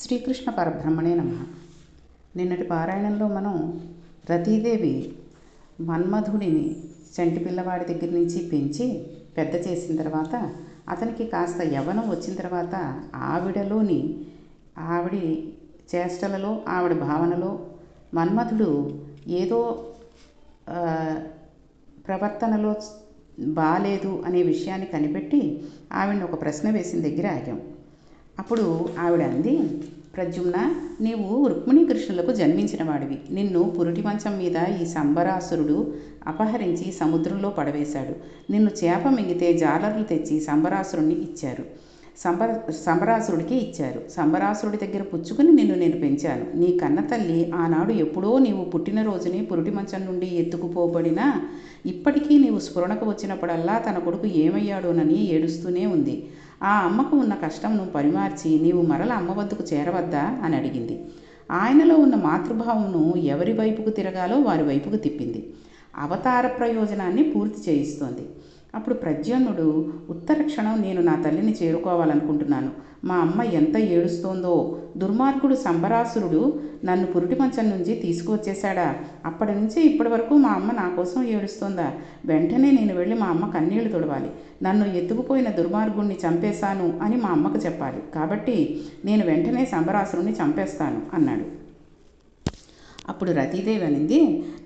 శ్రీకృష్ణ పరబ్రహ్మణే నమః. నిన్నటి పారాయణంలో మనం రతీదేవి మన్మధుడిని చంటి పిల్లవాడి దగ్గర నుంచి పెంచి పెద్ద చేసిన తర్వాత అతనికి కాస్త యవ్వనం వచ్చిన తర్వాత ఆవిడి చేష్టలలో ఆవిడ భావనలో మన్మధుడు ఏదో ప్రవర్తనలో బాలేదు అనే విషయాన్ని కనిపెట్టి ఆవిడని ఒక ప్రశ్న వేసిన దగ్గర ఆగాం. అప్పుడు ఆవిడ అంది, ప్రద్యుమ్న, నీవు రుక్మిణీ కృష్ణులకు జన్మించిన వాడివి. నిన్ను పురిటి మంచం మీద ఈ సంబరాసురుడు అపహరించి సముద్రంలో పడవేశాడు. నిన్ను చేప మింగితే జాలర్లు తెచ్చి సంబరాసురుడికి ఇచ్చారు. సంబరాసురుడి దగ్గర పుచ్చుకుని నిన్ను నేను పెంచాను. నీ కన్న తల్లి ఆనాడు ఎప్పుడో నీవు పుట్టినరోజుని పురిటి మంచం నుండి ఎత్తుకుపోబడినా ఇప్పటికీ నీవు స్ఫురణకు వచ్చినప్పుడల్లా తన కొడుకు ఏమయ్యాడోనని ఏడుస్తూనే ఉంది. ఆ అమ్మకు ఉన్న కష్టంను పరిమార్చి నీవు మరల అమ్మ వద్దకు చేరవద్దా అని అడిగింది. ఆయనలో ఉన్న మాతృభావమును ఎవరి వైపుకు తిరగాలో వారి వైపుకు తిప్పింది. అవతార ప్రయోజనాన్ని పూర్తి చేయిస్తోంది. అప్పుడు ప్రద్యుమ్నుడు, ఉత్తర క్షణం నేను నా తల్లిని చేరుకోవాలనుకుంటున్నాను. మా అమ్మ ఎంత ఏడుస్తోందో. దుర్మార్గుడు సంబరాసురుడు నన్ను పురిటి మంచం నుంచి తీసుకువచ్చేశాడా? అప్పటి నుంచి ఇప్పటి వరకు మా అమ్మ నా కోసం ఏడుస్తోందా? వెంటనే నేను వెళ్ళి మా అమ్మ కన్నీళ్లు తుడవాలి. నన్ను ఎత్తుకుపోయిన దుర్మార్గుణ్ణి చంపేశాను అని మా అమ్మకు చెప్పాలి. కాబట్టి నేను వెంటనే సంబరాసురుణ్ణి చంపేస్తాను అన్నాడు. అప్పుడు రతీదేవి అనింది,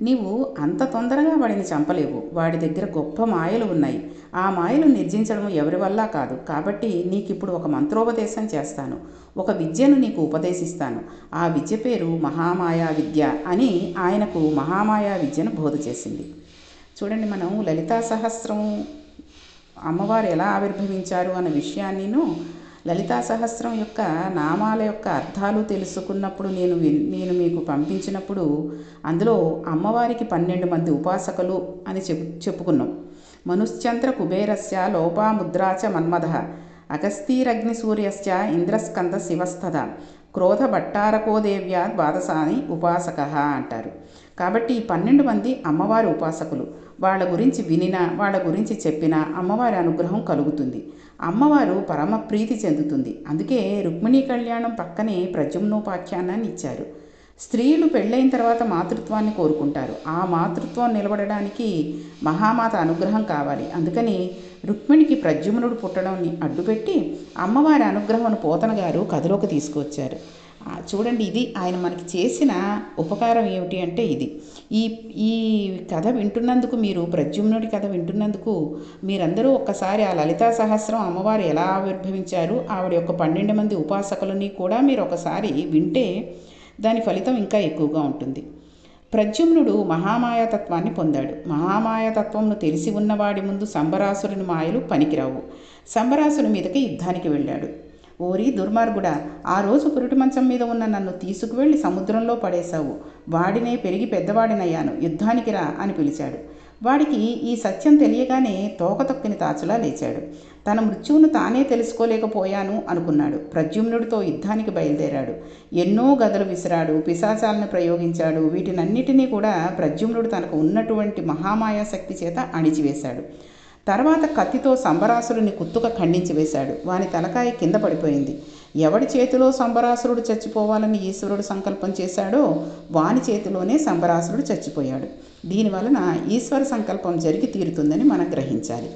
నీవు అంత తొందరగా వాడిని చంపలేవు. వాడి దగ్గర గొప్ప మాయలు ఉన్నాయి. ఆ మాయలు నిర్జించడం ఎవరి వల్ల కాదు. కాబట్టి నీకిప్పుడు ఒక మంత్రోపదేశం చేస్తాను. ఒక విద్యను నీకు ఉపదేశిస్తాను. ఆ విద్య పేరు మహామాయా విద్య అని ఆయనకు మహామాయా విద్యను బోధ చేసింది. చూడండి, మనం లలితా సహస్రం అమ్మవారు ఎలా ఆవిర్భవించారు అన్న విషయాన్నిను, లలితా సహస్రం యొక్క నామాల యొక్క అర్థాలు తెలుసుకున్నప్పుడు నేను మీకు పంపించినప్పుడు అందులో అమ్మవారికి 12 మంది ఉపాసకులు అని చెప్పుకున్నాం. మనుశ్చంద్ర కుబేరస్య లోపాముద్రాచ మన్మథ అగస్తీరగ్నిసూర్యశ్చ ఇంద్రస్కంద శివస్థద క్రోధ భట్టారకోదేవ్యా ద్వాదశాని ఉపాసక అంటారు. కాబట్టి ఈ 12 మంది అమ్మవారి ఉపాసకులు. వాళ్ళ గురించి వినినా వాళ్ళ గురించి చెప్పినా అమ్మవారి అనుగ్రహం కలుగుతుంది. అమ్మవారు పరమ ప్రీతి చెందుతుంది. అందుకే రుక్మిణీ కళ్యాణం పక్కనే ప్రద్యుమ్నోపాఖ్యానాన్ని ఇచ్చారు. స్త్రీలు పెళ్ళైన తర్వాత మాతృత్వాన్ని కోరుకుంటారు. ఆ మాతృత్వం నిలబడడానికి మహామాత అనుగ్రహం కావాలి. అందుకని రుక్మిణికి ప్రద్యుమ్నుడు పుట్టడాన్ని అడ్డుపెట్టి అమ్మవారి అనుగ్రహం పోతన గారు కథలోకి తీసుకువచ్చారు. చూడండి, ఇది ఆయన మనకి చేసిన ఉపకారం ఏమిటి అంటే ఇది. ఈ కథ వింటున్నందుకు, మీరు ప్రద్యుమ్నుడి కథ వింటున్నందుకు మీరందరూ ఒక్కసారి ఆ లలితా సహస్రం అమ్మవారు ఎలా ఆవిర్భవించారు, ఆవిడ యొక్క 12 మంది ఉపాసకులని కూడా మీరు ఒకసారి వింటే దాని ఫలితం ఇంకా ఎక్కువగా ఉంటుంది. ప్రద్యుమ్నుడు మహామాయాతత్వాన్ని పొందాడు. మహామాయాతత్వంను తెలిసి ఉన్నవాడి ముందు సంబరాసురుని మాయలు పనికిరావు. సంబరాసుని మీదకి యుద్ధానికి వెళ్ళాడు. ఓరి దుర్మార్గుడా, ఆ రోజు పురిటి మంచం మీద ఉన్న నన్ను తీసుకువెళ్ళి సముద్రంలో పడేశావు. వాడినే పెరిగి పెద్దవాడినయ్యాను, యుద్ధానికి రా అని పిలిచాడు. వాడికి ఈ సత్యం తెలియగానే తోక తొక్కిన తాచులా లేచాడు. తన మృత్యువును తానే తెలుసుకోలేకపోయాను అనుకున్నాడు. ప్రద్యుమ్నుడితో యుద్ధానికి బయలుదేరాడు. ఎన్నో గదలు విసిరాడు, పిశాచాలను ప్రయోగించాడు. వీటినన్నిటినీ కూడా ప్రద్యుమ్నుడు తనకు ఉన్నటువంటి మహామాయా శక్తి చేత అణిచివేశాడు. తర్వాత కత్తితో సంబరాసురుని కుత్తుక ఖండించి వేశాడు. వాని తలకాయ కింద పడిపోయింది. ఎవడి చేతిలో సంబరాసురుడు చచ్చిపోవాలని ఈశ్వరుడు సంకల్పం చేశాడో వాని చేతిలోనే సంబరాసురుడు చచ్చిపోయాడు. దీనివలన ఈశ్వర సంకల్పం జరిగి తీరుతుందని మనం గ్రహించాలి.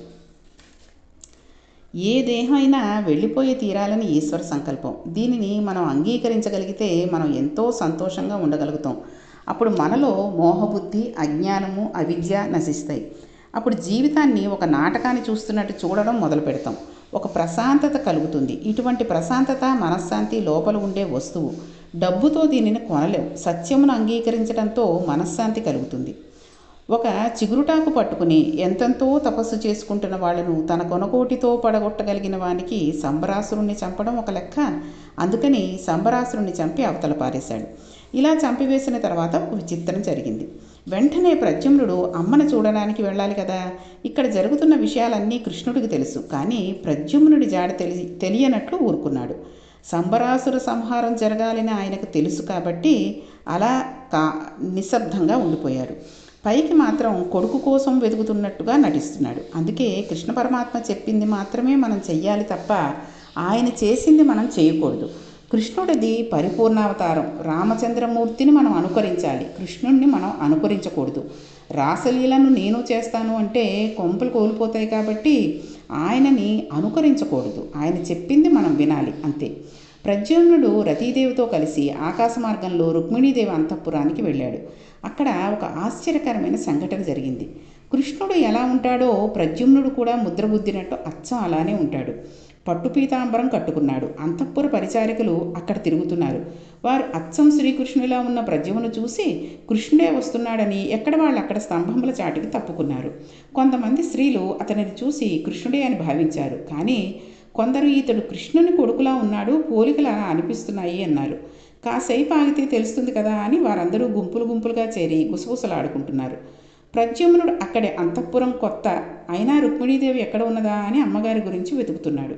ఏ దేహం అయినా వెళ్ళిపోయి తీరాలని ఈశ్వర సంకల్పం. దీనిని మనం అంగీకరించగలిగితే మనం ఎంతో సంతోషంగా ఉండగలుగుతాం. అప్పుడు మనలో మోహబుద్ధి, అజ్ఞానము, అవిద్య నశిస్తాయి. అప్పుడు జీవితాన్ని ఒక నాటకాన్ని చూస్తున్నట్టు చూడడం మొదలు పెడతాం. ఒక ప్రశాంతత కలుగుతుంది. ఇటువంటి ప్రశాంతత, మనశ్శాంతి లోపల ఉండే వస్తువు. డబ్బుతో దీనిని కొనలేం. సత్యమును అంగీకరించడంతో మనశ్శాంతి కలుగుతుంది. ఒక చిగురుటాకు పట్టుకుని ఎంతెంతో తపస్సు చేసుకుంటున్న వాళ్ళను తన కొనకోటితో పడగొట్టగలిగిన వానికి సంబరాసురుణ్ణి చంపడం ఒక లెక్క. అందుకని సంబరాసురుణ్ణి చంపి అవతల పారేశాడు. ఇలా చంపివేసిన తర్వాత ఒక విచిత్రం జరిగింది. వెంటనే ప్రద్యుమ్నుడు అమ్మను చూడడానికి వెళ్ళాలి కదా. ఇక్కడ జరుగుతున్న విషయాలన్నీ కృష్ణుడికి తెలుసు. కానీ ప్రద్యుమ్నుడి జాడ తెలియనట్లు ఊరుకున్నాడు. సంబరాసుర సంహారం జరగాలని ఆయనకు తెలుసు కాబట్టి అలా నిశ్శబ్దంగా ఉండిపోయారు. పైకి మాత్రం కొడుకు కోసం వెతుకుతున్నట్టుగా నటిస్తున్నాడు. అందుకే కృష్ణ పరమాత్మ చెప్పింది మాత్రమే మనం చెయ్యాలి తప్ప ఆయన చేసింది మనం చేయకూడదు. కృష్ణుడిది పరిపూర్ణావతారం. రామచంద్రమూర్తిని మనం అనుకరించాలి, కృష్ణుడిని మనం అనుకరించకూడదు. రాసలీలను నేను చేస్తాను అంటే కొంపలు కోల్పోతాయి కాబట్టి ఆయనని అనుకరించకూడదు. ఆయన చెప్పింది మనం వినాలి అంతే. ప్రద్యుమ్నుడు రతీదేవితో కలిసి ఆకాశ మార్గంలో రుక్మిణీదేవి అంతఃపురానికి వెళ్ళాడు. అక్కడ ఒక ఆశ్చర్యకరమైన సంఘటన జరిగింది. కృష్ణుడు ఎలా ఉంటాడో ప్రద్యుమ్నుడు కూడా ముద్రబుద్దినట్టు అచ్చం అలానే ఉంటాడు. పట్టు పీతాంబరం కట్టుకున్నాడు. అంతఃపుర పరిచారికలు అక్కడ తిరుగుతున్నారు. వారు అచ్చం శ్రీకృష్ణులా ఉన్న ప్రద్యుమ్ను చూసి కృష్ణుడే వస్తున్నాడని ఎక్కడ వాళ్ళు అక్కడ స్తంభముల చాటుకి తప్పుకున్నారు. కొంతమంది స్త్రీలు అతనిని చూసి కృష్ణుడే అని భావించారు. కానీ కొందరు ఇతడు కృష్ణుని కొడుకులా ఉన్నాడు, పోలికలు అలా అనిపిస్తున్నాయి అన్నారు. కాసేపు ఆగితే తెలుస్తుంది కదా అని వారందరూ గుంపులు గుంపులుగా చేరి గుసగుసలాడుకుంటున్నారు. ప్రద్యుమ్నుడు అక్కడే అంతఃపురం కొత్త అయినా రుక్మిణీదేవి ఎక్కడ ఉన్నదా అని అమ్మగారి గురించి వెతుకుతున్నాడు.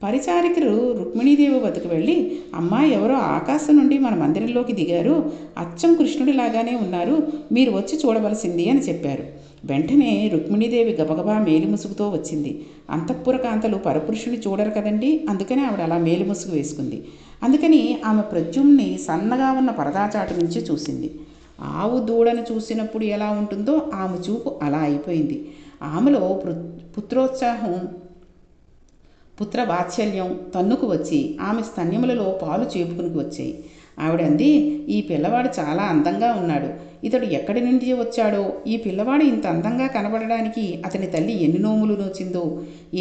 పరిచారికులు రుక్మిణీదేవి వద్దకు వెళ్ళి, అమ్మాయి ఎవరో ఆకాశం నుండి మన మందిరంలోకి దిగారు, అచ్చం కృష్ణుడిలాగానే ఉన్నారు, మీరు వచ్చి చూడవలసింది అని చెప్పారు. వెంటనే రుక్మిణీదేవి గబగబా మేలిముసుగుతో వచ్చింది. అంతఃపుర కాంతలు పరపురుషుని చూడరు కదండి, అందుకని ఆవిడ అలా మేలిముసుగు వేసుకుంది. అందుకని ఆమె ప్రద్యుమ్ని సన్నగా ఉన్న పరదాచాటు నుంచి చూసింది. ఆవు దూడను చూసినప్పుడు ఎలా ఉంటుందో ఆమె చూపు అలా అయిపోయింది. ఆమెలో పుత్రోత్సాహం, పుత్రవాత్సల్యం తన్నుకు వచ్చి ఆమె స్తన్యములలో పాలు చేపుకునికి వచ్చాయి. ఆవిడంది, ఈ పిల్లవాడు చాలా అందంగా ఉన్నాడు, ఇతడు ఎక్కడి నుండి వచ్చాడో, ఈ పిల్లవాడు ఇంత అందంగా కనబడడానికి అతని తల్లి ఎన్ని నోములు నోచిందో,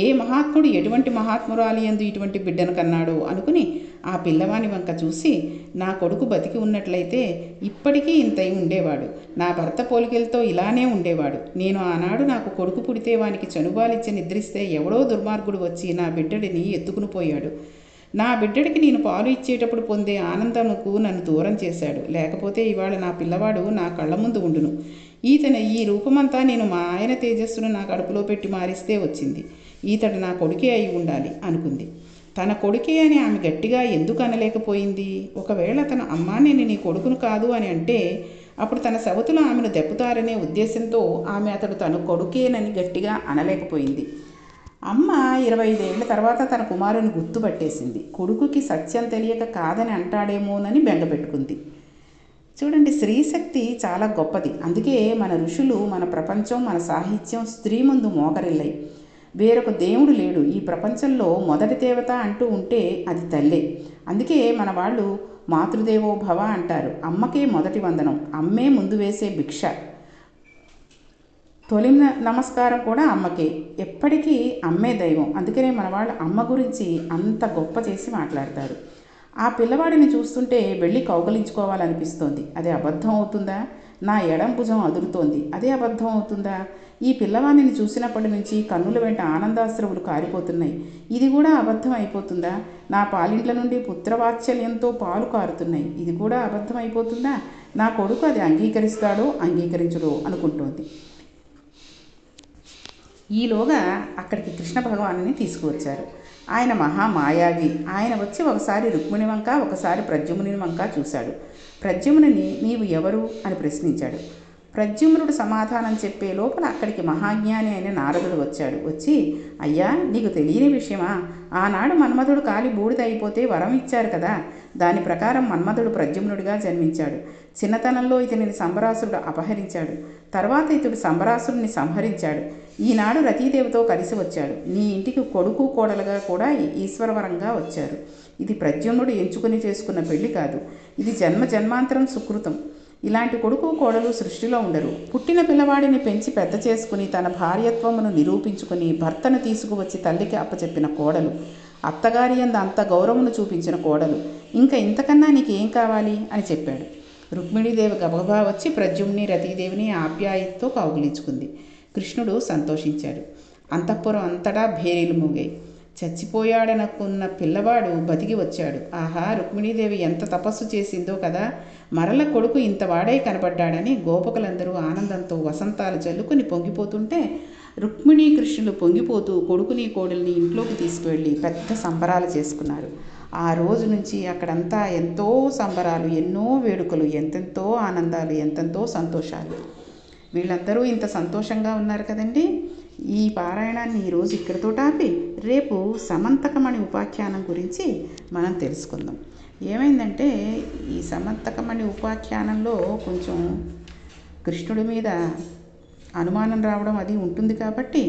ఏ మహాత్ముడు ఎటువంటి మహాత్మురాలి యందు ఇటువంటి బిడ్డను కన్నాడో అనుకుని ఆ పిల్లవాని వంక చూసి, నా కొడుకు బతికి ఉన్నట్లయితే ఇప్పటికీ ఇంతై ఉండేవాడు, నా భర్త పోలికలతో ఇలానే ఉండేవాడు. నేను ఆనాడు నాకు కొడుకు పుడితే వానికి చనుబాలిచ్చి నిద్రిస్తే ఎవడో దుర్మార్గుడు వచ్చి నా బిడ్డడిని ఎత్తుకుని పోయాడు. నా బిడ్డడికి నేను పాలు ఇచ్చేటప్పుడు పొందే ఆనందముకు నన్ను దూరం చేశాడు. లేకపోతే ఇవాళ నా పిల్లవాడు నా కళ్ళ ముందు ఉండును. ఈ రూపమంతా నేను మా ఆయన తేజస్సును నా కడుపులో పెట్టి మారిస్తే వచ్చింది. ఈతడు నా కొడుకే అయి ఉండాలి అనుకుంది. తన కొడుకే అని ఆమె గట్టిగా ఎందుకు అనలేకపోయింది? ఒకవేళ తన అమ్మా నేను నీ కొడుకును కాదు అని అంటే అప్పుడు తన సవతులు ఆమెను దెప్పుతారనే ఉద్దేశంతో ఆమె అతడు తన కొడుకేనని గట్టిగా అనలేకపోయింది. అమ్మ 25 ఏళ్ల తర్వాత తన కుమారుని గుర్తుపట్టేసింది. కొడుకుకి సత్యం తెలియక కాదని అంటాడేమోనని బెంగపెట్టుకుంది. చూడండి, స్త్రీశక్తి చాలా గొప్పది. అందుకే మన ఋషులు, మన ప్రపంచం, మన సాహిత్యం స్త్రీ ముందు మోకరిల్లాయి. వేరొక దేవుడు లేడు. ఈ ప్రపంచంలో మొదటి దేవత అంటూ ఉంటే అది తల్లే. అందుకే మన వాళ్ళు మాతృదేవో భవ అంటారు. అమ్మకే మొదటి వందనం, అమ్మే ముందు వేసే భిక్ష. తొలి నమస్కారం కూడా అమ్మకే. ఎప్పటికీ అమ్మే దైవం. అందుకనే మన వాళ్ళు అమ్మ గురించి అంత గొప్ప చేసి మాట్లాడతారు. ఆ పిల్లవాడిని చూస్తుంటే వెళ్ళి కౌగలించుకోవాలనిపిస్తోంది. అదే అబద్ధం అవుతుందా? నా ఎడం భుజం అదురుతోంది, అదే అబద్ధం అవుతుందా? ఈ పిల్లవాడిని చూసినప్పటి నుంచి కన్నుల వెంట ఆనందాశ్రవులు కారిపోతున్నాయి, ఇది కూడా అబద్ధం అయిపోతుందా? నా పాలింట్ల నుండి పుత్రవాత్సల్యంతో పాలు కారుతున్నాయి, ఇది కూడా అబద్ధం అయిపోతుందా? నా కొడుకు అది అంగీకరిస్తాడో అంగీకరించడో అనుకుంటోంది. ఈలోగా అక్కడికి కృష్ణ భగవానుని తీసుకువచ్చారు. ఆయన మహామాయావి. ఆయన వచ్చి ఒకసారి రుక్మిణి వంక, ఒకసారి ప్రద్యుమ్నుని వంక చూశాడు. ప్రద్యుమ్నుని నీవు ఎవరు అని ప్రశ్నించాడు. ప్రద్యుమ్నుడు సమాధానం చెప్పే లోపల అక్కడికి మహాజ్ఞాని అయిన నారదుడు వచ్చాడు. వచ్చి, అయ్యా, నీకు తెలియని విషయమా? ఆనాడు మన్మధుడు కాలి బూడిద అయిపోతే వరం ఇచ్చారు కదా, దాని ప్రకారం మన్మధుడు ప్రద్యుమ్నుడిగా జన్మించాడు. చిన్నతనంలో ఇతనిని సంబరాసురుడు అపహరించాడు. తర్వాత ఇతడు సంబరాసురుని సంహరించాడు. ఈనాడు రతీదేవితో కలిసి వచ్చాడు. నీ ఇంటికి కొడుకు కోడలుగా కూడా ఈశ్వరవరంగా వచ్చారు. ఇది ప్రద్యుమ్నుడు ఎంచుకుని చేసుకున్న పెళ్లి కాదు, ఇది జన్మ జన్మాంతరం సుకృతం. ఇలాంటి కొడుకు కోడలు సృష్టిలో ఉండరు. పుట్టిన పిల్లవాడిని పెంచి పెద్ద చేసుకుని తన భార్యత్వమును నిరూపించుకుని భర్తను తీసుకువచ్చి తల్లికి అప్పచెప్పిన కోడలు, అత్తగారి యందు అంత గౌరవమును చూపించిన కోడలు, ఇంకా ఇంతకన్నా నీకేం కావాలి అని చెప్పాడు. రుక్మిణీదేవి గబగబా వచ్చి ప్రద్యుమ్ని రతీదేవిని ఆప్యాయతతో కౌగిలించుకుంది. కృష్ణుడు సంతోషించాడు. అంతఃపురం అంతటా భేరీలు మోగాయి. చచ్చిపోయాడనుకున్న పిల్లవాడు బతికి వచ్చాడు. ఆహా, రుక్మిణీదేవి ఎంత తపస్సు చేసిందో కదా, మరల కొడుకు ఇంతవాడై కనబడ్డాడని గోపకులందరూ ఆనందంతో వసంతాలు జల్లుకుని పొంగిపోతుంటే రుక్మిణీ కృష్ణులు పొంగిపోతూ కొడుకుని కోడల్ని ఇంట్లోకి తీసుకువెళ్ళి పెద్ద సంబరాలు చేసుకున్నారు. ఆ రోజు నుంచి అక్కడంతా ఎంతో సంబరాలు, ఎన్నో వేడుకలు, ఎంతెంతో ఆనందాలు, ఎంతెంతో సంతోషాలు. వీళ్ళందరూ ఇంత సంతోషంగా ఉన్నారు కదండి. ఈ పారాయణాన్ని ఈరోజు ఇక్కడితో ఆపి రేపు సమంతకమణి ఉపాఖ్యానం గురించి మనం తెలుసుకుందాం. ఏమైందంటే ఈ సమంతకమణి ఉపాఖ్యానంలో కొంచెం కృష్ణుడి మీద అనుమానం రావడం అది ఉంటుంది కాబట్టి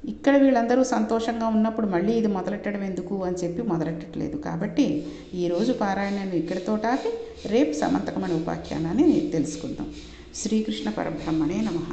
ఇక్కడ వీళ్ళందరూ సంతోషంగా ఉన్నప్పుడు మళ్ళీ ఇది మొదలెట్టడం ఎందుకు అని చెప్పి మొదలెట్టట్లేదు. కాబట్టి ఈరోజు పారాయణను ఇక్కడితో ఆపి రేపు సమంతకమణి ఉపాఖ్యానాన్ని తెలుసుకుందాం. శ్రీకృష్ణ పరబ్రహ్మణే నమః.